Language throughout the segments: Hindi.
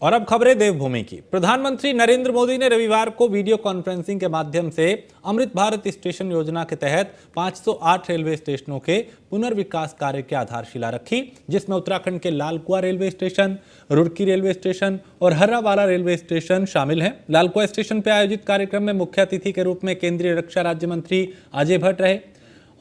और अब खबरें देवभूमि की। प्रधानमंत्री नरेंद्र मोदी ने रविवार को वीडियो कॉन्फ्रेंसिंग के माध्यम से अमृत भारत स्टेशन योजना के तहत 508 रेलवे स्टेशनों के पुनर्विकास कार्य की आधारशिला रखी, जिसमें उत्तराखंड के Lalkuan railway station, Roorkee railway station और हर्रावाला रेलवे स्टेशन शामिल हैं। लालकुआ स्टेशन पर आयोजित कार्यक्रम में मुख्य अतिथि के रूप में केंद्रीय रक्षा राज्य मंत्री अजय भट्ट रहे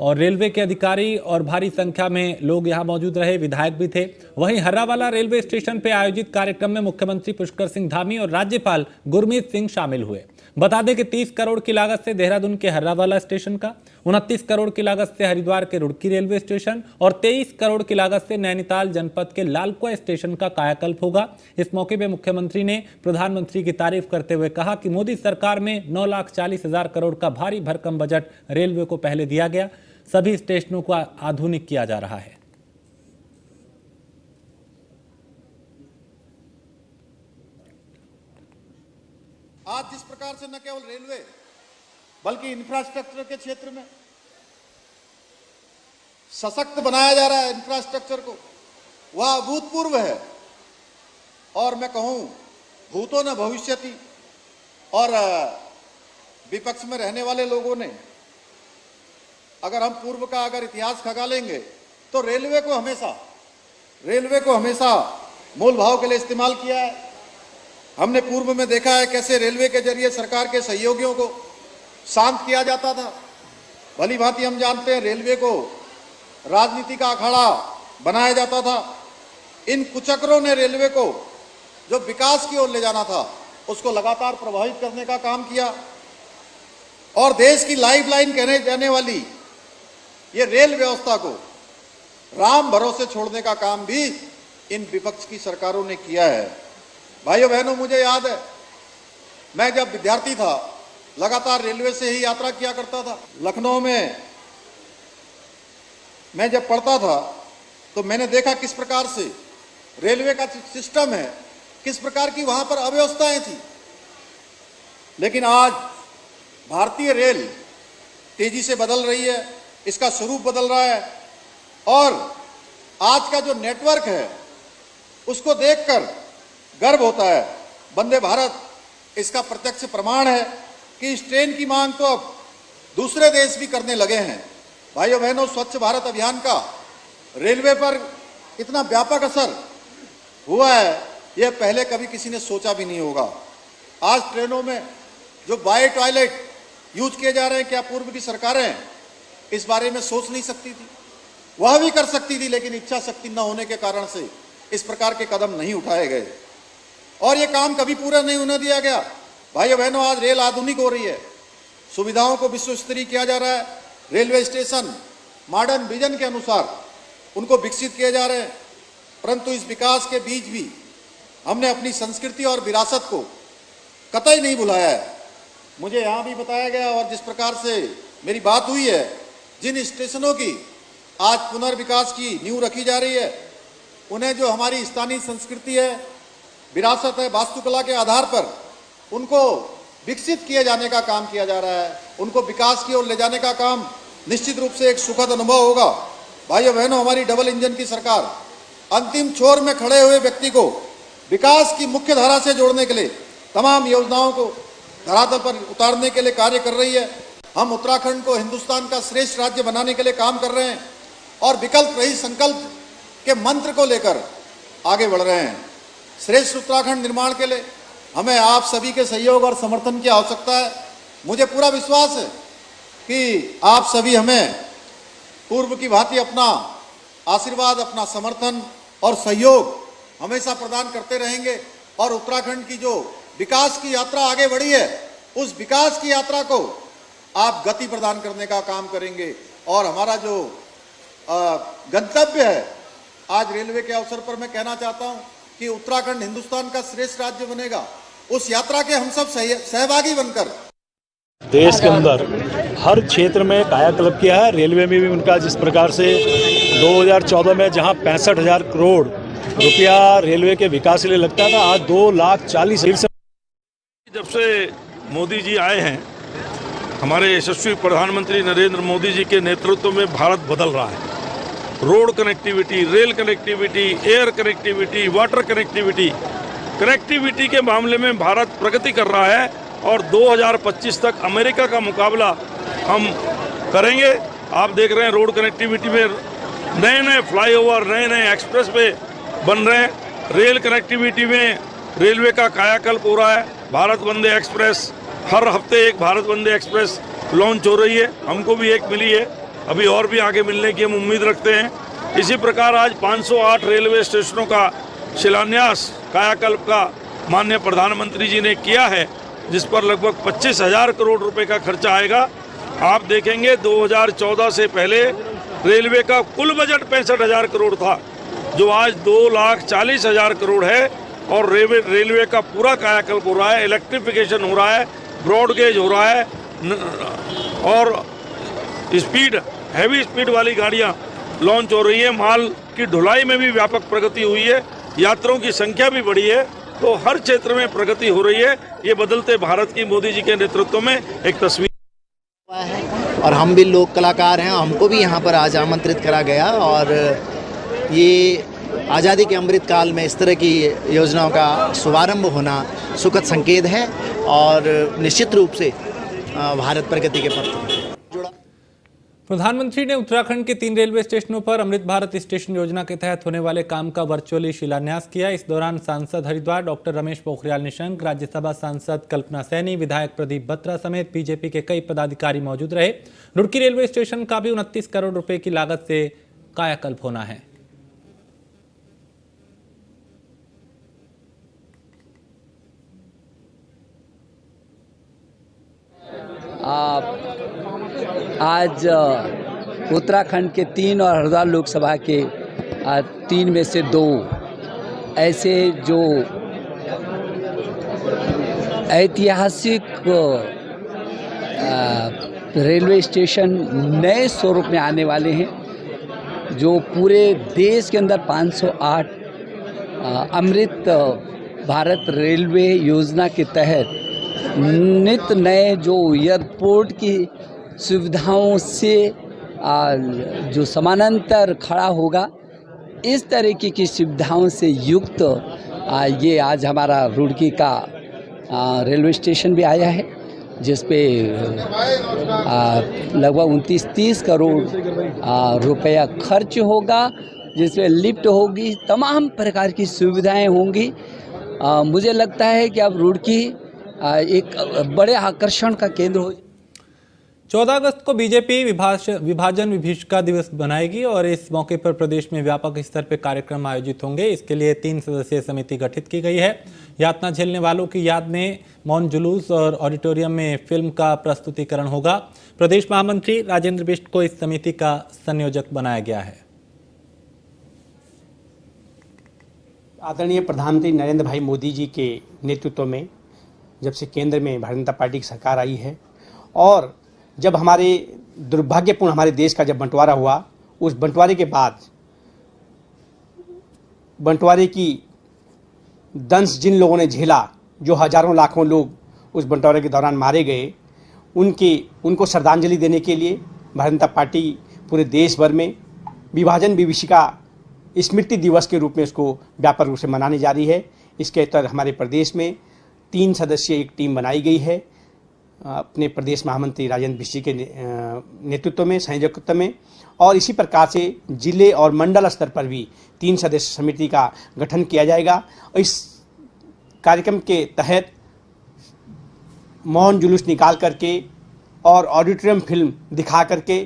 और रेलवे के अधिकारी और भारी संख्या में लोग यहां मौजूद रहे, विधायक भी थे। वहीं हर्रावाला रेलवे स्टेशन पर आयोजित कार्यक्रम में मुख्यमंत्री पुष्कर सिंह धामी और राज्यपाल गुरमीत सिंह शामिल हुए। बता दें कि 30 करोड़ की लागत से देहरादून के हर्रावाला स्टेशन का, 29 करोड़ की लागत से हरिद्वार के रुड़की रेलवे स्टेशन और 23 करोड़ की लागत से नैनीताल जनपद के लालकुआ स्टेशन का कायाकल्प होगा। इस मौके पर मुख्यमंत्री ने प्रधानमंत्री की तारीफ करते हुए कहा कि मोदी सरकार में 9,40,000 करोड़ का भारी भरकम बजट रेलवे को पहले दिया गया। सभी स्टेशनों को आधुनिक किया जा रहा है। आज जिस प्रकार से न केवल रेलवे बल्कि इंफ्रास्ट्रक्चर के क्षेत्र में सशक्त बनाया जा रहा है इंफ्रास्ट्रक्चर को, वह अभूतपूर्व है। और मैं कहूं भूतो न भविष्यति। और विपक्ष में रहने वाले लोगों ने अगर हम पूर्व का अगर इतिहास खंगा लेंगे तो रेलवे को हमेशा मोल भाव के लिए इस्तेमाल किया है। हमने पूर्व में देखा है कैसे रेलवे के जरिए सरकार के सहयोगियों को शांत किया जाता था। भली भांति हम जानते हैं रेलवे को राजनीति का अखाड़ा बनाया जाता था। इन कुचक्रों ने रेलवे को जो विकास की ओर ले जाना था उसको लगातार प्रभावित करने का काम किया और देश की लाइफलाइन कहने जाने वाली ये रेल व्यवस्था को राम भरोसे छोड़ने का काम भी इन विपक्ष की सरकारों ने किया है। भाइयों बहनों, मुझे याद है मैं जब विद्यार्थी था लगातार रेलवे से ही यात्रा किया करता था। लखनऊ में मैं जब पढ़ता था तो मैंने देखा किस प्रकार से रेलवे का सिस्टम है, किस प्रकार की वहां पर अव्यवस्थाएं थी। लेकिन आज भारतीय रेल तेजी से बदल रही है, इसका स्वरूप बदल रहा है और आज का जो नेटवर्क है उसको देखकर गर्व होता है। वंदे भारत इसका प्रत्यक्ष प्रमाण है कि इस ट्रेन की मांग तो अब दूसरे देश भी करने लगे हैं। भाइयों बहनों, स्वच्छ भारत अभियान का रेलवे पर इतना व्यापक असर हुआ है यह पहले कभी किसी ने सोचा भी नहीं होगा। आज ट्रेनों में जो बायो टॉयलेट यूज किए जा रहे हैं, क्या पूर्व की सरकारें इस बारे में सोच नहीं सकती थी? वह भी कर सकती थी, लेकिन इच्छा शक्ति न होने के कारण से इस प्रकार के कदम नहीं उठाए गए और ये काम कभी पूरा नहीं होने दिया गया। भाइयों बहनों, आज रेल आधुनिक हो रही है, सुविधाओं को विश्व स्तरीय किया जा रहा है। रेलवे स्टेशन मॉडर्न विजन के अनुसार उनको विकसित किए जा रहे हैं, परंतु इस विकास के बीच भी हमने अपनी संस्कृति और विरासत को कतई नहीं भुलाया है। मुझे यहाँ भी बताया गया और जिस प्रकार से मेरी बात हुई है, जिन स्टेशनों की आज पुनर्विकास की नींव रखी जा रही है उन्हें जो हमारी स्थानीय संस्कृति है, विरासत है, वास्तुकला के आधार पर उनको विकसित किए जाने का काम किया जा रहा है। उनको विकास की ओर ले जाने का काम निश्चित रूप से एक सुखद अनुभव होगा। भाइयों बहनों, हमारी डबल इंजन की सरकार अंतिम छोर में खड़े हुए व्यक्ति को विकास की मुख्य धारा से जोड़ने के लिए तमाम योजनाओं को धरातल पर उतारने के लिए कार्य कर रही है। हम उत्तराखंड को हिंदुस्तान का श्रेष्ठ राज्य बनाने के लिए काम कर रहे हैं और विकल्प रहित संकल्प के मंत्र को लेकर आगे बढ़ रहे हैं। श्रेष्ठ उत्तराखंड निर्माण के लिए हमें आप सभी के सहयोग और समर्थन की आवश्यकता है। मुझे पूरा विश्वास है कि आप सभी हमें पूर्व की भांति अपना आशीर्वाद, अपना समर्थन और सहयोग हमेशा प्रदान करते रहेंगे और उत्तराखंड की जो विकास की यात्रा आगे बढ़ी है उस विकास की यात्रा को आप गति प्रदान करने का काम करेंगे और हमारा जो गंतव्य है, आज रेलवे के अवसर पर मैं कहना चाहता हूं कि उत्तराखंड हिंदुस्तान का श्रेष्ठ राज्य बनेगा। उस यात्रा के हम सब सहभागी बनकर देश के अंदर हर क्षेत्र में कायाकल्प किया है। रेलवे में भी उनका जिस प्रकार से 2014 में जहां 65,000 करोड़ रुपया रेलवे के विकास के लिए लगता था, आज 2,40,000। जब से मोदी जी आए हैं, हमारे यशस्वी प्रधानमंत्री नरेंद्र मोदी जी के नेतृत्व में भारत बदल रहा है। Road connectivity, rail connectivity, air connectivity, water connectivity, connectivity के मामले में भारत प्रगति कर रहा है और 2025 तक अमेरिका का मुकाबला हम करेंगे। आप देख रहे हैं रोड कनेक्टिविटी में नए नए फ्लाईओवर, नए नए एक्सप्रेस वे बन रहे हैं। रेल कनेक्टिविटी में रेलवे का कायाकल्प हो रहा है। भारत वंदे एक्सप्रेस, हर हफ्ते एक भारत वंदे एक्सप्रेस लॉन्च हो रही है। हमको भी एक मिली है, अभी और भी आगे मिलने की हम उम्मीद रखते हैं। इसी प्रकार आज 508 रेलवे स्टेशनों का शिलान्यास कायाकल्प का माननीय प्रधानमंत्री जी ने किया है, जिस पर लगभग 25,000 करोड़ रुपए का खर्चा आएगा। आप देखेंगे 2014 से पहले रेलवे का कुल बजट 65,000 करोड़ था, जो आज 2,40,000 करोड़ है। और रेलवे का पूरा कायाकल्प हो रहा है, इलेक्ट्रिफिकेशन हो रहा है, ब्रॉडगेज हो रहा है और स्पीड, हैवी स्पीड वाली गाड़ियां लॉन्च हो रही है। माल की ढुलाई में भी व्यापक प्रगति हुई है, यात्रियों की संख्या भी बढ़ी है। तो हर क्षेत्र में प्रगति हो रही है। ये बदलते भारत की मोदी जी के नेतृत्व में एक तस्वीर है। और हम भी लोक कलाकार हैं, हमको भी यहाँ पर आज आमंत्रित करा गया और ये आज़ादी के अमृत काल में इस तरह की योजनाओं का शुभारंभ होना सुखद संकेत है और निश्चित रूप से भारत प्रगति के पथ जुड़ा। प्रधानमंत्री ने उत्तराखंड के 3 रेलवे स्टेशनों पर अमृत भारत स्टेशन योजना के तहत होने वाले काम का वर्चुअली शिलान्यास किया। इस दौरान सांसद हरिद्वार डॉक्टर रमेश पोखरियाल निशंक, राज्यसभा सांसद कल्पना सैनी, विधायक प्रदीप बत्रा समेत बीजेपी के कई पदाधिकारी मौजूद रहे। रुड़की रेलवे स्टेशन का भी 29 करोड़ रुपए की लागत से कायाकल्प होना है। आज उत्तराखंड के 3 और हरिद्वार लोकसभा के 3 में से 2 ऐसे जो ऐतिहासिक रेलवे स्टेशन नए स्वरूप में आने वाले हैं, जो पूरे देश के अंदर 508 अमृत भारत रेलवे योजना के तहत नित नए जो एयरपोर्ट की सुविधाओं से जो समानांतर खड़ा होगा, इस तरीके की सुविधाओं से युक्त ये आज हमारा रुड़की का रेलवे स्टेशन भी आया है, जिस पे लगभग 29-30 करोड़ रुपया खर्च होगा, जिसमें लिफ्ट होगी, तमाम प्रकार की सुविधाएं होंगी। मुझे लगता है कि अब रुड़की एक बड़े आकर्षण का केंद्र हो। 14 अगस्त को बीजेपी विभाजन विभीषिका दिवस बनाएगी और इस मौके पर प्रदेश में व्यापक स्तर पर कार्यक्रम आयोजित होंगे। इसके लिए 3 सदस्यीय समिति गठित की गई है। यातना झेलने वालों की याद में मौन जुलूस और ऑडिटोरियम में फिल्म का प्रस्तुतिकरण होगा। प्रदेश महामंत्री राजेंद्र बिष्ट को इस समिति का संयोजक बनाया गया है। आदरणीय प्रधानमंत्री नरेंद्र भाई मोदी जी के नेतृत्व में जब से केंद्र में भारतीय जनता पार्टी की सरकार आई है और जब हमारे दुर्भाग्यपूर्ण हमारे देश का जब बंटवारा हुआ, उस बंटवारे के बाद बंटवारे की दंश जिन लोगों ने झेला, जो हजारों लाखों लोग उस बंटवारे के दौरान मारे गए, उनको श्रद्धांजलि देने के लिए भारतीय जनता पार्टी पूरे देश भर में विभाजन विभीषिका स्मृति दिवस के रूप में इसको व्यापक रूप से मनाने जा रही है। इसके तहत हमारे प्रदेश में 3 सदस्यीय एक टीम बनाई गई है, अपने प्रदेश महामंत्री राजेंद्र बिष्ट जी के नेतृत्व में, संयोजकत्व में, और इसी प्रकार से जिले और मंडल स्तर पर भी 3 सदस्य समिति का गठन किया जाएगा। इस कार्यक्रम के तहत मौन जुलूस निकाल करके और ऑडिटोरियम फिल्म दिखा करके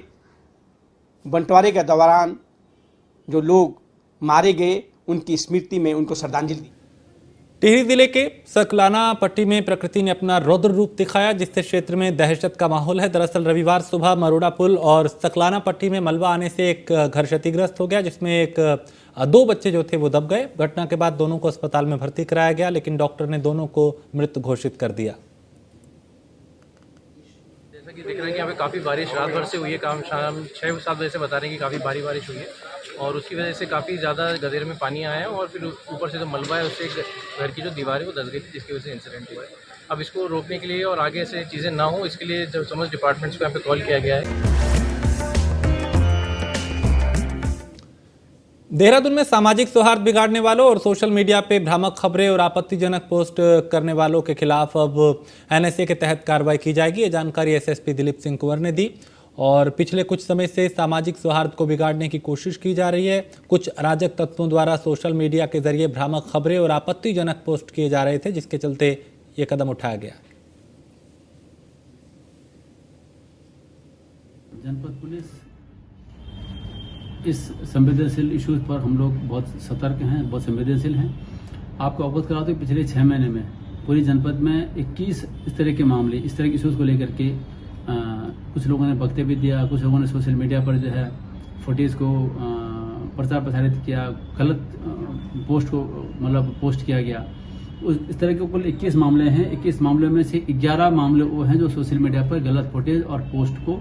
बंटवारे के दौरान जो लोग मारे गए उनकी स्मृति में उनको श्रद्धांजलि दी। टिहरी जिले के सकलाना पट्टी में प्रकृति ने अपना रौद्र रूप दिखाया, जिससे क्षेत्र में दहशत का माहौल है। दरअसल रविवार सुबह मरोड़ा पुल और सकलाना पट्टी में मलबा आने से एक घर क्षतिग्रस्त हो गया, जिसमें 2 बच्चे जो थे वो दब गए। घटना के बाद दोनों को अस्पताल में भर्ती कराया गया, लेकिन डॉक्टर ने दोनों को मृत घोषित कर दिया। जैसा कि दिख रहा है कि यहाँ पे काफ़ी बारिश रात भर से हुई है। शाम 6-7 बजे से बता रहे हैं कि काफ़ी भारी बारिश हुई है और उसकी वजह से काफ़ी ज़्यादा गदेर में पानी आया है और फिर ऊपर से जो मलबा है उससे घर की जो दीवार है वो दस गई थी, जिसकी वजह से इंसिडेंट हुआ है। अब इसको रोकने के लिए और आगे से चीज़ें ना हो, इसके लिए जो समस्त डिपार्टमेंट्स को यहाँ पे कॉल किया गया है। देहरादून में सामाजिक सौहार्द बिगाड़ने वालों और सोशल मीडिया पे भ्रामक खबरें और आपत्तिजनक पोस्ट करने वालों के खिलाफ अब एनएसए के तहत कार्रवाई की जाएगी। ये जानकारी एसएसपी दिलीप सिंह कुंवर ने दी। और पिछले कुछ समय से सामाजिक सौहार्द को बिगाड़ने की कोशिश की जा रही है। कुछ अराजक तत्वों द्वारा सोशल मीडिया के जरिए भ्रामक खबरें और आपत्तिजनक पोस्ट किए जा रहे थे, जिसके चलते ये कदम उठाया गया। जनपद पुलिस इस संवेदनशील इश्यूज पर हम लोग बहुत सतर्क हैं, बहुत संवेदनशील हैं। आपको अवगत करा दो, पिछले 6 महीने में पूरी जनपद में 21 इस तरह के मामले, इस तरह के इश्यूज को लेकर के कुछ लोगों ने वक्तव्य दिया, कुछ लोगों ने सोशल मीडिया पर जो है फुटेज को प्रचार प्रसारित किया, गलत पोस्ट को मतलब पोस्ट किया गया। इस तरह के कुल 21 मामले हैं। 21 मामलों में से 11 मामले वो हैं जो सोशल मीडिया पर गलत फुटेज और पोस्ट को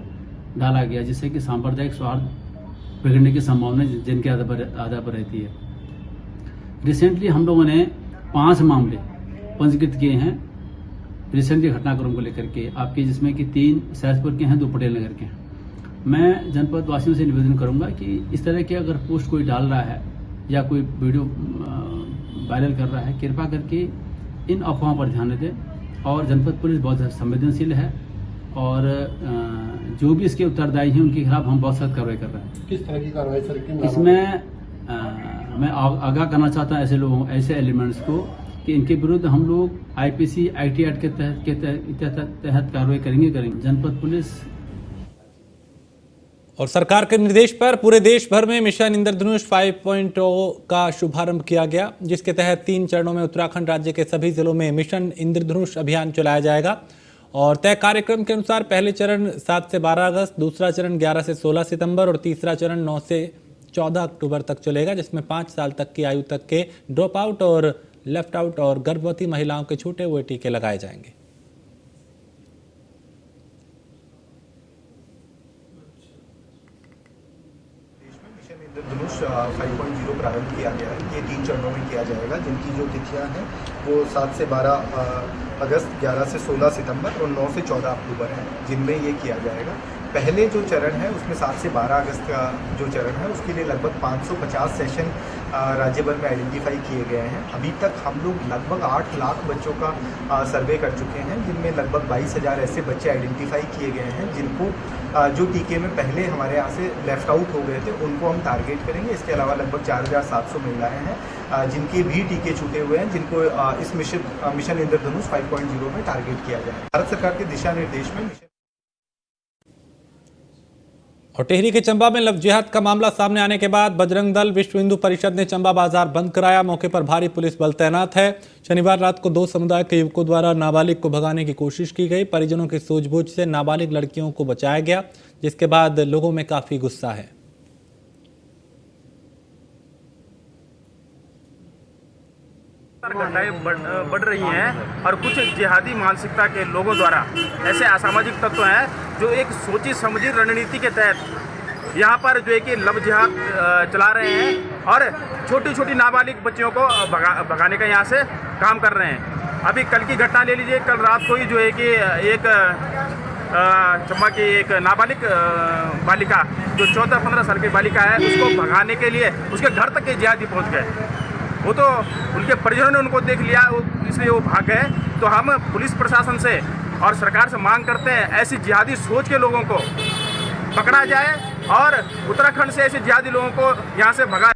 डाला गया, जिससे कि सांप्रदायिक सौहार्द बिगड़ने की संभावना जिनके आधार पर रहती है। रिसेंटली हम लोगों ने 5 मामले पंजीकृत किए हैं रिसेंटली घटनाक्रम को लेकर के आपके, जिसमें कि 3 सहसपुर के हैं, 2 पटेल नगर के हैं। मैं जनपद वासियों से निवेदन करूंगा कि इस तरह के अगर पोस्ट कोई डाल रहा है या कोई वीडियो वायरल कर रहा है, कृपा करके इन अफवाहों पर ध्यान दें। और जनपद पुलिस बहुत संवेदनशील है और जो भी इसके उत्तरदायी हैं उनके खिलाफ हम बहुत सख्त कार्रवाई कर रहे हैं। किस तरह की कार्रवाई सर? इसमें मैं आगाह करना चाहता हूं ऐसे लोगों, ऐसे एलिमेंट्स को कि इनके विरुद्ध हम लोग आईपीसी आईटी एक्ट के तहत कार्रवाई करेंगे। जनपद पुलिस और सरकार के निर्देश पर पूरे देश भर में मिशन इंद्रधनुष 5.0 का शुभारंभ किया गया, जिसके तहत 3 चरणों में उत्तराखंड राज्य के सभी जिलों में मिशन इंद्रधनुष अभियान चलाया जाएगा। और तय कार्यक्रम के अनुसार पहले चरण 7 से 12 अगस्त, दूसरा चरण 11 से 16 सितंबर और तीसरा चरण 9 से 14 अक्टूबर तक चलेगा, जिसमें 5 साल तक की आयु तक के ड्रॉप आउट और लेफ्ट आउट और गर्भवती महिलाओं के छूटे हुए टीके लगाए जाएंगे। मिशन इंद्रधनुष 5.0 प्रारंभ किया गया है। ये 3 चरणों में किया जाएगा, जिनकी जो तिथियां हैं वो 7 से 12 अगस्त, 11 से 16 सितंबर और 9 से 14 अक्टूबर है, जिनमें ये किया जाएगा। पहले जो चरण है उसमें 7 से 12 अगस्त का जो चरण है उसके लिए लगभग 550 सेशन राज्य भर में आइडेंटिफाई किए गए हैं। अभी तक हम लोग लगभग 8 लाख बच्चों का सर्वे कर चुके हैं, जिनमें लगभग 22,000 ऐसे बच्चे आइडेंटिफाई किए गए हैं जिनको जो टीके में पहले हमारे यहाँ से लेफ्ट आउट हो गए थे उनको हम टारगेट करेंगे। इसके अलावा लगभग 4,700 महिलाएं हैं जिनके भी टीके छूटे हुए हैं, जिनको इस मिशन इंद्रधनुष 5.0 में टारगेट किया जाए। भारत सरकार के दिशा निर्देश में और टिहरी के चंबा में लव जिहाद का मामला सामने आने के बाद बजरंग दल विश्व हिंदू परिषद ने चंबा बाजार बंद कराया। मौके पर भारी पुलिस बल तैनात है। शनिवार रात को 2 समुदाय के युवकों द्वारा नाबालिग को भगाने की कोशिश की गई। परिजनों की सूझबूझ से नाबालिग लड़कियों को बचाया गया, जिसके बाद लोगों में काफी गुस्सा है। घटनाएं बढ़ रही हैं और कुछ जिहादी मानसिकता के लोगों द्वारा ऐसे असामाजिक तत्व हैं जो एक सोची समझी रणनीति के तहत यहाँ पर जो है कि लव जिहाद चला रहे हैं और छोटी छोटी नाबालिग बच्चियों को भगाने का यहाँ से काम कर रहे हैं। अभी कल की घटना ले लीजिए, कल रात को ही जो है कि एक चंबा की एक नाबालिग बालिका जो 14-15 साल की बालिका है, उसको भगाने के लिए उसके घर तक के जिहादी पहुँच गए। वो तो उनके परिजनों ने उनको देख लिया, इसलिए वो भाग गए। तो हम पुलिस प्रशासन से और सरकार से मांग करते हैं ऐसी जिहादी सोच के लोगों को पकड़ा जाए और उत्तराखंड से ऐसे जिहादी लोगों को यहाँ से भगा।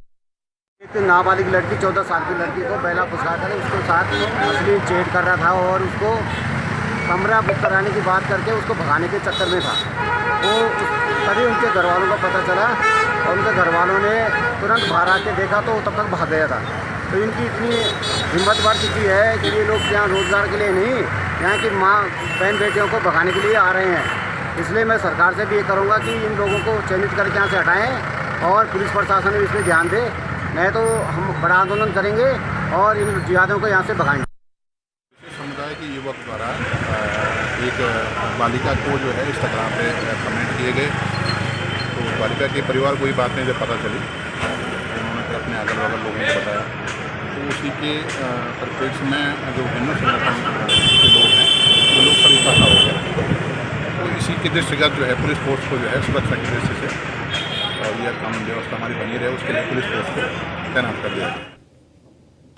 एक नाबालिग लड़की 14 साल की लड़की को बेला फुसला कर उसको साथ असली चेट कर रहा था और उसको कमरा बुक कराने की बात करके उसको भगाने के चक्कर में था। वो तभी उनके घर वालों को पता चला और उनके घर वालों ने तुरंत बाहर आके देखा तो तब तक भाग गया था। तो इनकी इतनी हिम्मत बढ़ चुकी है कि ये लोग यहाँ रोज़गार के लिए नहीं, यहाँ की माँ बहन बेटियों को भगाने के लिए आ रहे हैं। इसलिए मैं सरकार से भी ये करूँगा कि इन लोगों को चयनित करके यहाँ से हटाएं और पुलिस प्रशासन भी इसमें ध्यान दे, नहीं तो हम बड़ा आंदोलन करेंगे और इन जिहादियों को यहाँ से भगाएंगे। समुदाय के युवक द्वारा एक बालिका को जो है इंस्टाग्राम पे कमेंट किए गए, तो बालिका के परिवार को ये बात नहीं जब पता चली, उन्होंने फिर अपने अगल बगल लोगों को बताया। तो उसी के परिप्रेक्ष्य में जो हिंदू संगठन के लोग हैं वो लोग सब इकट्ठा हो गए। तो इसी के दृष्टिगत जो है पुलिस फोर्स को जो है सुरक्षा की दृष्टि से सहूलियत कानून व्यवस्था हमारी बनी रहे, उसके लिए पुलिस फोर्स को तैनात कर दिया है।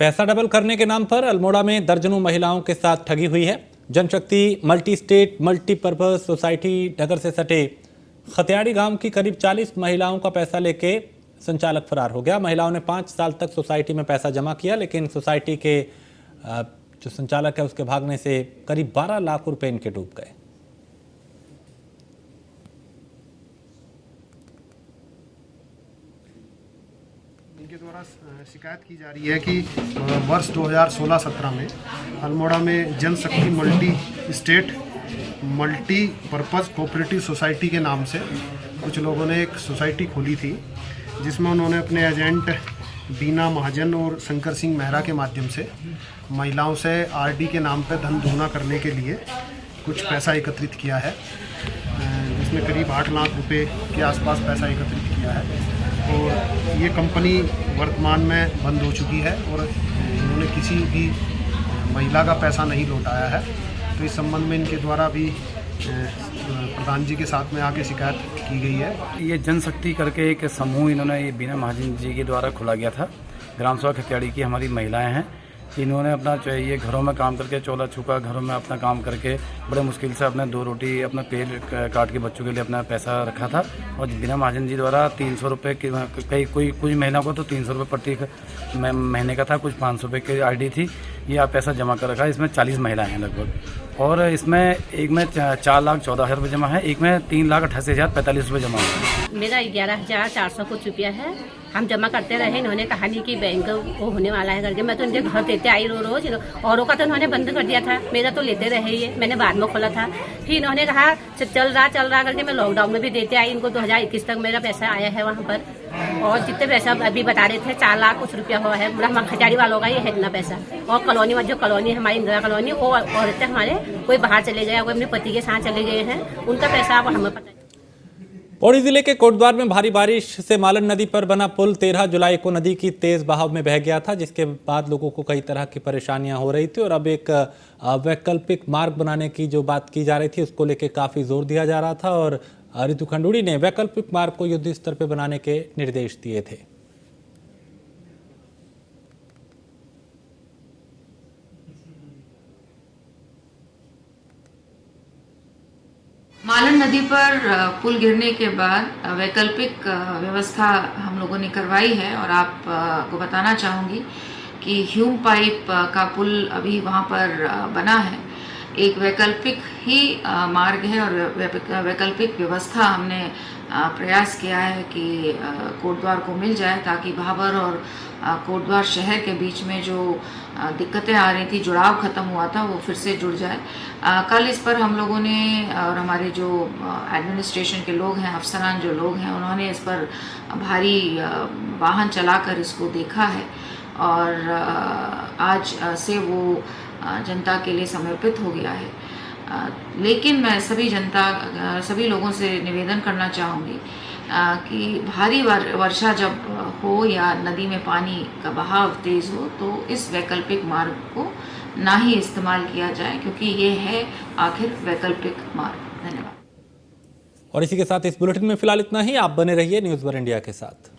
पैसा डबल करने के नाम पर अल्मोड़ा में दर्जनों महिलाओं के साथ ठगी हुई है। जनशक्ति मल्टी स्टेट मल्टीपर्पज सोसाइटी नगर से सटे खतियाड़ी गांव की करीब 40 महिलाओं का पैसा लेके संचालक फरार हो गया। महिलाओं ने 5 साल तक सोसाइटी में पैसा जमा किया, लेकिन सोसाइटी के जो संचालक है उसके भागने से करीब 12 लाख रुपए इनके डूब गए। इनके द्वारा शिकायत की जा रही है कि वर्ष 2016-17 में अल्मोड़ा में Janshakti multi state multipurpose cooperative society के नाम से कुछ लोगों ने एक सोसाइटी खोली थी, जिसमें उन्होंने अपने एजेंट बीना महाजन और शंकर सिंह मेहरा के माध्यम से महिलाओं से आरडी के नाम पर धन दोगुना करने के लिए कुछ पैसा एकत्रित किया है, जिसमें करीब 8 लाख रुपए के आसपास पैसा एकत्रित किया है। और ये कंपनी वर्तमान में बंद हो चुकी है और इन्होंने किसी भी महिला का पैसा नहीं लौटाया है। तो इस संबंध में इनके द्वारा भी प्रधान जी के साथ में आके शिकायत की गई है। ये जनशक्ति करके एक समूह इन्होंने ये बीना महाजन जी के द्वारा खोला गया था। ग्राम सभा खतियाड़ी की हमारी महिलाएं हैं, इन्होंने अपना ये घरों में काम करके चोला छुपा घरों में अपना काम करके बड़े मुश्किल से अपने 2 रोटी अपना पेट काट के बच्चों के लिए अपना पैसा रखा था। और बीना महाजन जी द्वारा 300 रुपये कई कुछ महीना को तो 300 रुपये प्रति महीने का था, कुछ 500 रुपये की आईडी थी। ये आप पैसा जमा कर रखा है। इसमें 40 महिलाएं हैं लगभग, और इसमें एक में 4,14,000 रुपये जमा है, एक में 3,88,045 रुपये जमा है। मेरा 11,400 कुछ रुपया है। हम जमा करते रहे। इन्होंने कहा नहीं कि बैंक वो होने वाला है करके। मैं तो इनके घर देते आई रोज, औरों का तो इन्होंने बंद कर दिया था, मेरा तो लेते रहे ये। मैंने बाद में खोला था, फिर इन्होंने कहा चल रहा करके मैं लॉकडाउन में भी देते आई इनको। 2021 तक मेरा पैसा आया है वहाँ पर, और जितने पैसा अभी बता रहे थे 4 लाख कुछ रुपया हुआ है। हमारे खजारी वालों का ये है इतना पैसा। और कॉलोनी में जो कॉलोनी हमारी इंदिरा कॉलोनी, वो औरतें हमारे कोई बाहर चले गए, कोई अपने पति के साथ चले गए हैं, उनका पैसा अब हमें पता है। पौड़ी जिले के कोटद्वार में भारी बारिश से मालन नदी पर बना पुल 13 जुलाई को नदी की तेज बहाव में बह गया था, जिसके बाद लोगों को कई तरह की परेशानियां हो रही थी। और अब एक वैकल्पिक मार्ग बनाने की जो बात की जा रही थी उसको लेकर काफी जोर दिया जा रहा था, और रितु खंडूड़ी ने वैकल्पिक मार्ग को युद्ध स्तर पर बनाने के निर्देश दिए थे। मालन नदी पर पुल गिरने के बाद वैकल्पिक व्यवस्था हम लोगों ने करवाई है, और आपको बताना चाहूँगी कि ह्यूम पाइप का पुल अभी वहाँ पर बना है। एक वैकल्पिक ही मार्ग है, और वैकल्पिक व्यवस्था हमने प्रयास किया है कि कोटद्वार को मिल जाए, ताकि भाबर और कोटद्वार शहर के बीच में जो दिक्कतें आ रही थी, जुड़ाव ख़त्म हुआ था, वो फिर से जुड़ जाए। कल इस पर हम लोगों ने, और हमारे जो एडमिनिस्ट्रेशन के लोग हैं, अफसरान जो लोग हैं, उन्होंने इस पर भारी वाहन चलाकर इसको देखा है, और आज से वो जनता के लिए समर्पित हो गया है। लेकिन मैं सभी लोगों से निवेदन करना चाहूँगी कि भारी वर्षा जब हो या नदी में पानी का बहाव तेज़ हो, तो इस वैकल्पिक मार्ग को ना ही इस्तेमाल किया जाए, क्योंकि ये है आखिर वैकल्पिक मार्ग। धन्यवाद। और इसी के साथ इस बुलेटिन में फिलहाल इतना ही। आप बने रहिए न्यूज़ वर इंडिया के साथ।